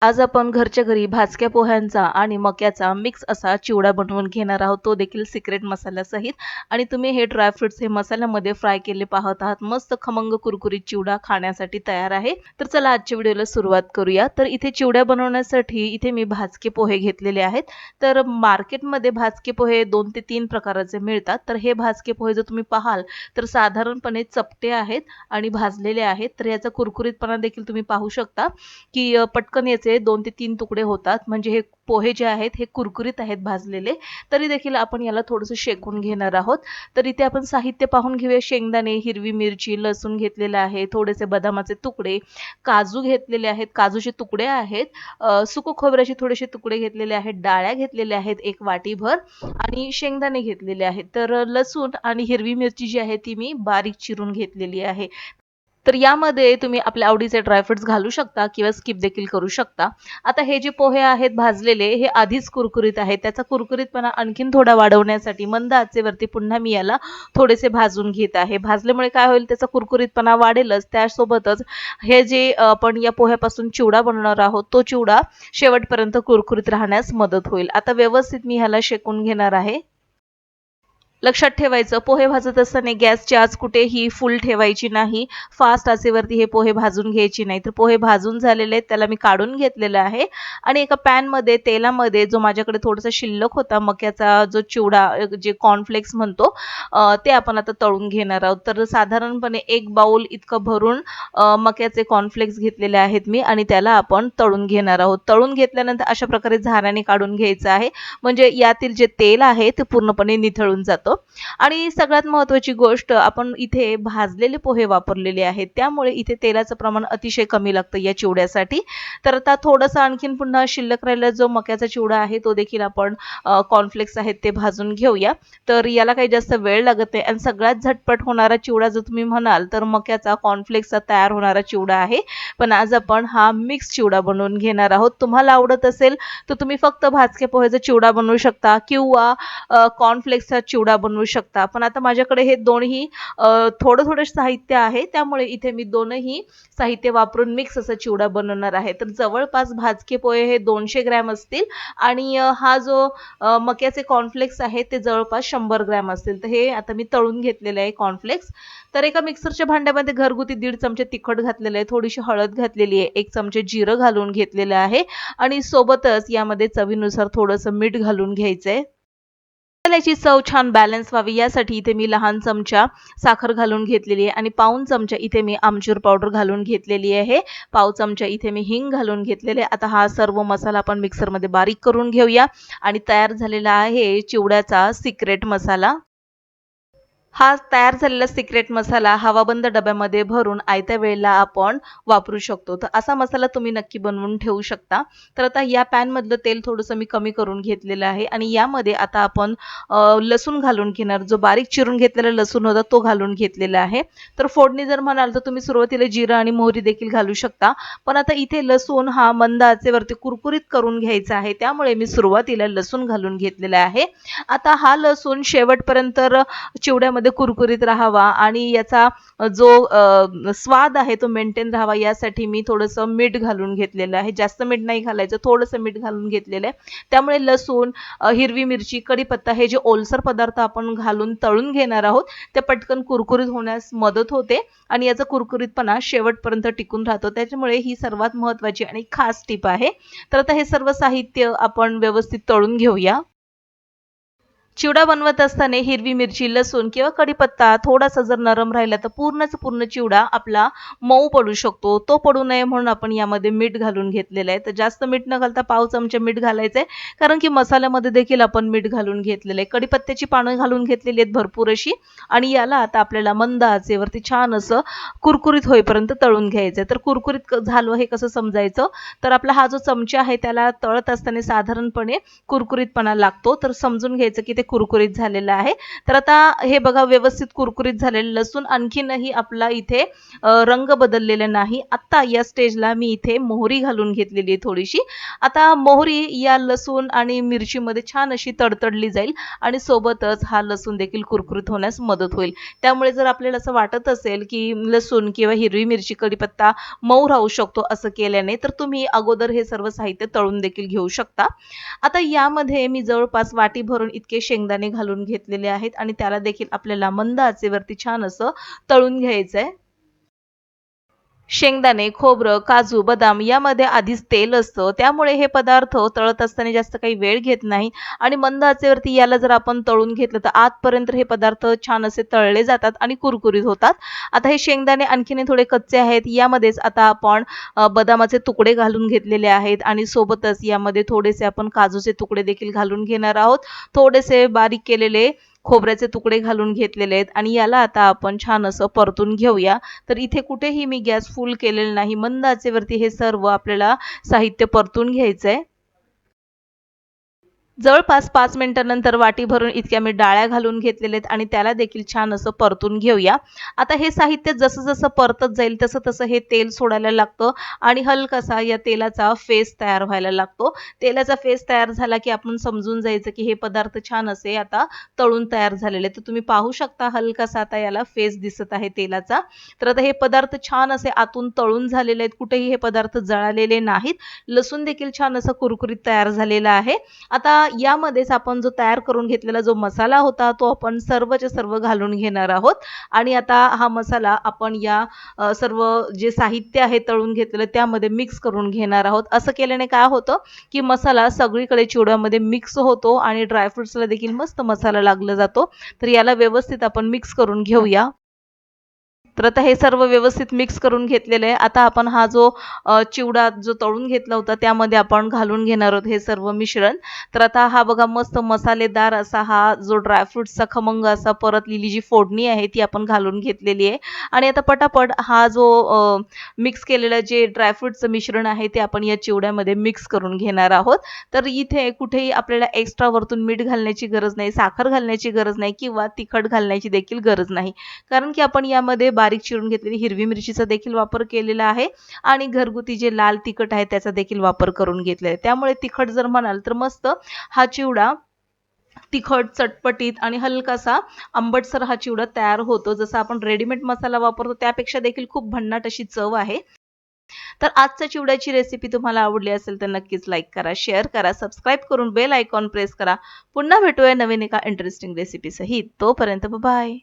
आज आपण घरच्या घरी भाजक्या पोह्यांचा आणि मक्याचा मिक्स असा चिवडा बनवून घेणार आहोत, तो देखील सिक्रेट मसाल्यासहित. आणि तुम्ही हे ड्रायफ्रुट्स हे मसाल्यामध्ये फ्राय केले पाहत आहात. मस्त खमंग कुरकुरीत चिवडा खाण्यासाठी तयार आहे. तर चला आजच्या व्हिडिओला सुरुवात करूया. तर इथे चिवडा बनवण्यासाठी इथे मी भाजके पोहे घेतलेले आहेत. तर मार्केटमध्ये भाजके पोहे 2 ते 3 प्रकाराचे मिळतात. तर हे भाजके पोहे जर तुम्ही पाहाल तर साधारणपणे चपटे आहेत आणि भाजलेले आहेत. तर याचा कुरकुरीतपणा देखील तुम्ही पाहू शकता की पटकन याचे 2 ते 3 तुकडे होतात. म्हणजे हे पोहे जे आहेत हे कुरकुरीत आहेत भाजलेले. तरी देखील आपण याला थोडंसं शेकून घेणार आहोत. तर इथे आपण साहित्य पाहून घेऊया. शेंगदाणे, हिरवी मिरची, लसूण घेतलेला आहे, थोडेसे बदामाचे तुकडे, काजू घेतलेले आहेत, काजूचे तुकडे आहेत, सुकं खोबऱ्याचे थोडेसे तुकडे घेतलेले आहेत, डाळ्या घेतलेल्या आहेत 1 वाटीभर आणि शेंगदाणे घेतलेले आहेत. तर लसूण आणि हिरवी मिरची जी आहे ती मी बारीक चिरून घेतलेली आहे. तर यामध्ये तुम्ही आपल्या आवडीचे ड्रायफ्रुट्स घालू शकता किंवा स्किप देखील करू शकता. आता हे जे पोहे आहेत भाजलेले हे आधीच कुरकुरीत आहेत. त्याचा कुरकुरीतपणा आणखीन थोडा वाढवण्यासाठी मंद आचेवरती पुन्हा मी याला थोडेसे भाजून घेत आहे. भाजल्यामुळे काय होईल, त्याचा कुरकुरीतपणा वाढेलच. त्यासोबतच हे जे आपण या पोह्यापासून चिवडा बनवणार आहोत तो चिवडा शेवटपर्यंत कुरकुरीत राहण्यास मदत होईल. आता व्यवस्थित मी ह्याला शेकून घेणार आहे. लक्षात ठेवायचं, पोहे भाजत असताना गॅसची आच कुठेही फुल ठेवायची नाही. फास्ट आचेवरती हे पोहे भाजून घ्यायची नाही. तर पोहे भाजून झालेले आहेत, त्याला मी काढून घेतलेलं आहे आणि एका पॅनमध्ये तेलामध्ये जो माझ्याकडे थोडासा शिल्लक होता मक्याचा जो चिवडा जे कॉर्नफ्लेक्स म्हणतो ते आपण आता तळून घेणार आहोत. तर साधारणपणे 1 बाउल इतकं भरून मक्याचे कॉर्नफ्लेक्स घेतलेले आहेत मी आणि त्याला आपण तळून घेणार आहोत. तळून घेतल्यानंतर अशा प्रकारे झाऱ्याने काढून घ्यायचं आहे. म्हणजे यातील जे तेल आहे ते पूर्णपणे निथळून जातं. आणि सगळ्यात महत्त्वाची गोष्ट, आपण इथे भाजलेले पोहे वापरलेले आहेत, त्यामुळे इथे तेलाचं प्रमाण अतिशय कमी लागतं या चिवड्यासाठी. तर आता थोडंसं आणखीन पुन्हा शिल्लक राहिलेला जो मक्याचा चिवडा आहे तो देखील आपण कॉर्नफ्लेक्स आहेत ते भाजून घेऊया. तर याला काही जास्त वेळ लागत नाही आणि सगळ्यात झटपट होणारा चिवडा जर तुम्ही म्हणाल तर मक्याचा कॉर्नफ्लेक्सचा तयार होणारा चिवडा आहे. पण आज आपण हा मिक्स चिवडा बनवून घेणार आहोत. तुम्हाला आवडत असेल तर तुम्ही फक्त भाजके पोहेचा चिवडा बनवू शकता किंवा कॉर्नफ्लेक्सचा चिवडा बनवू शकता. पण आता माझ्याकडे हे दोन्ही थोडं साहित्य आहे, त्यामुळे इथे मी दोनही साहित्य वापरून मिक्स असा चिवडा बनवणार आहे. तर जवळपास भाजके पोहे हे 200 ग्रॅम असतील आणि हा जो मक्याचे कॉर्नफ्लेक्स आहे ते जवळपास 100 ग्रॅम असतील. तर हे आता मी तळून घेतलेले आहे कॉर्नफ्लेक्स. तर एका मिक्सरच्या भांड्यामध्ये घरगुती 1.5 चमचे तिखट घातलेले आहे, थोडीशी हळद घातलेली आहे, 1 चमचे जिरं घालून घेतलेलं आहे आणि सोबतच यामध्ये चवीनुसार थोडंसं मीठ घालून घ्यायचंय. मसाल्याची चव छान बॅलन्स व्हावी यासाठी इथे मी लहान चमचा साखर घालून घेतलेली आहे आणि पाऊण चमचा इथे मी आमचूर पावडर घालून घेतलेली आहे. पाव चमचा इथे मी हिंग घालून घेतलेले. आता हा सर्व मसाला आपण मिक्सरमध्ये बारीक करून घेऊया आणि तयार झालेला आहे चिवड्याचा सिक्रेट मसाला. हा तयार झालेला सिक्रेट मसाला हवाबंद डब्यामध्ये भरून आयत्या वेळेला आपण वापरू शकतो. तर असा मसाला तुम्ही नक्की बनवून ठेवू शकता. तर आता या पॅनमधलं तेल थोडंसं मी कमी करून घेतलेलं आहे आणि यामध्ये आता आपण लसूण घालून घेणार. जो बारीक चिरून घेतलेला लसूण होता तो घालून घेतलेला आहे. तर फोडणी जर म्हणाल तर तुम्ही सुरुवातीला जिरं आणि मोहरी देखील घालू शकता. पण आता इथे लसूण हा मंद आचेवरती कुरकुरीत करून घ्यायचा आहे, त्यामुळे मी सुरुवातीला लसूण घालून घेतलेला आहे. आता हा लसूण शेवटपर्यंत चिवड्यामध्ये कुरकुरीत राहावा आणि याचा जो स्वाद आहे तो मेंटेन राहावा यासाठी मी थोडंसं मीठ घालून घेतलेलं आहे. जास्त मीठ नाही घालायचं, थोडंसं मीठ घालून घेतलेलं आहे. त्यामुळे लसूण, हिरवी मिरची, कढीपत्ता हे जे ओलसर पदार्थ आपण घालून तळून घेणार आहोत ते पटकन कुरकुरीत होण्यास मदत होते आणि याचा कुरकुरीतपणा शेवटपर्यंत टिकून राहतो. त्याच्यामुळे ही सर्वात महत्त्वाची आणि खास टिप आहे. तर आता हे सर्व साहित्य आपण व्यवस्थित तळून घेऊया. चिवडा बनवत असताना हिरवी मिरची, लसूण किंवा कढीपत्ता थोडासा जर नरम राहिला तर पूर्ण चिवडा आपला मऊ पडू शकतो. तो पडू नये म्हणून आपण यामध्ये मीठ घालून घेतलेलं आहे. तर जास्त मीठ न घालता पाव चमचा मीठ घालायचं आहे, कारण की मसाल्यामध्ये देखील आपण मीठ घालून घेतलेलं आहे. कढीपत्त्याची पानं घालून घेतलेली आहेत भरपूर अशी आणि याला आता आपल्याला मंद आचेवरती छान असं कुरकुरीत होईपर्यंत तळून घ्यायचं आहे. तर कुरकुरीत झालं हे कसं समजायचं, तर आपला हा जो चमचा आहे त्याला तळत असताना साधारणपणे कुरकुरीतपणा लागतो. तर समजून घ्यायचं की ते कुरकुरीत झालेलं आहे. तर आता हे बघा व्यवस्थित कुरकुरीत झालेलं लसूण आणखीनही आपला इथे रंग बदललेला नाही. आता या स्टेजला मी इथे मोहरी घालून घेतलेली आहे थोडीशी. आता मोहरी या लसूण आणि मिरचीमध्ये छान अशी तडतडली जाईल आणि सोबतच हा लसूण देखील कुरकुरीत होण्यास मदत होईल. त्यामुळे जर आपल्याला असं वाटत असेल की लसूण किंवा हिरवी मिरची, कढीपत्ता मऊ राहू शकतो असं केल्याने, तर तुम्ही अगोदर हे सर्व साहित्य तळून देखील घेऊ शकता. आता यामध्ये मी जवळपास वाटी भरून इतके शेंगदाणे घालून घेतलेले आहेत आणि त्याला देखील आपल्याला मंद आचेवरती छान असं तळून घ्यायचंय. शेंगदाणे, खोबरं, काजू, बदाम यामध्ये आधीच तेल असतं. त्यामुळे हे पदार्थ तळत असताना जास्त काही वेळ घेत नाही आणि मंद आचेवरती याला जर आपण तळून घेतलं तर आतपर्यंत हे पदार्थ छान असे तळले जातात आणि कुरकुरीत होतात. आता हे शेंगदाणे आणखीन थोडे कच्चे आहेत. यामध्येच आता आपण बदामाचे तुकडे घालून घेतलेले आहेत आणि सोबतच यामध्ये थोडेसे आपण काजूचे तुकडे देखील घालून घेणार आहोत. थोडेसे बारीक केलेले खोबऱ्याचे तुकडे घालून घेतलेले आहेत आणि याला आता आपण छान असं परतून घेऊया. तर इथे कुठेही मी गॅस फुल केलेला नाही. मंद आचेवरती हे सर्व आपल्याला साहित्य परतून घ्यायचंय. जवळपास 5 मिनिटांनंतर वाटी भरून इतक्या मी डाळ्या घालून घेतलेल्या आहेत आणि त्याला देखील छान असं परतून घेऊया. आता हे साहित्य जसं-जसं परतत जाईल तसं-तसं हे तेल सोडायला लागतं आणि हलकासा या तेलाचा फेस तयार व्हायला लागतो. तेलाचा फेस तयार झाला की आपण समजून जायचं की हे पदार्थ छान असे आता तळून तयार झालेले आहेत. तर तुम्ही पाहू शकता हलकासा आता याला फेस दिसत आहे तेलाचा. तर आता हे पदार्थ छान असे आतून तळून झालेले आहेत. कुठेही हे पदार्थ जळालेले नाहीत. लसूण देखील छान असं कुरकुरीत तयार झालेला आहे. आता यामध्येच आपण जो तयार करून घेतलेला जो मसाला होता तो आपण सर्वच्या सर्व घालून घेणार आहोत आणि आता हा मसाला आपण या सर्व जे साहित्य आहे तळून घेतलेलं त्यामध्ये मिक्स करून घेणार आहोत. असं केल्याने काय होतं की मसाला सगळीकडे चिवड्यामध्ये मिक्स होतो आणि ड्रायफ्रुट्सला देखील मस्त मसाला लागला जातो. तर याला व्यवस्थित आपण मिक्स करून घेऊया. तर आता हे सर्व व्यवस्थित मिक्स करून घेतलेलं आहे. आता आपण हा जो चिवडा जो तळून घेतला होता त्यामध्ये आपण घालून घेणार आहोत हे सर्व मिश्रण. तर आता हा बघा मस्त मसालेदार असा हा जो ड्रायफ्रुट्सचा खमंग असा परतलेली जी फोडणी आहे ती आपण घालून घेतलेली आहे आणि आता पटापट हा जो मिक्स केलेलं जे ड्रायफ्रुट्सचं मिश्रण आहे ते आपण या चिवड्यामध्ये मिक्स करून घेणार आहोत. तर इथे कुठेही आपल्याला एक्स्ट्रा वरतून मीठ घालण्याची गरज नाही, साखर घालण्याची गरज नाही किंवा तिखट घालण्याची देखील गरज नाही. कारण की आपण यामध्ये बारीक चिरून घेतलेली हिरवी मिरचीचा देखील वापर केलेला आहे आणि घरगुती जे लाल तिखट आहे त्याचा देखील वापर करून घेतलेला आहे. त्यामुळे तिखट जर म्हणाल तर मस्त हा चिवडा तिखट, चटपटीत आणि हलकासा आंबटसर हा चिवडा तयार होतो. जसा आपण रेडीमेड मसाला वापरतो त्यापेक्षा देखील खूप भन्नाट अशी चव आहे. तर आजच्या चिवड्याची रेसिपी तुम्हाला आवडली असेल तर नक्कीच लाईक करा, शेअर करा, सबस्क्राईब करून बेल आयकॉन प्रेस करा. पुन्हा भेटूया नवीन एका इंटरेस्टिंग रेसिपी सहित. तोपर्यंत बाय.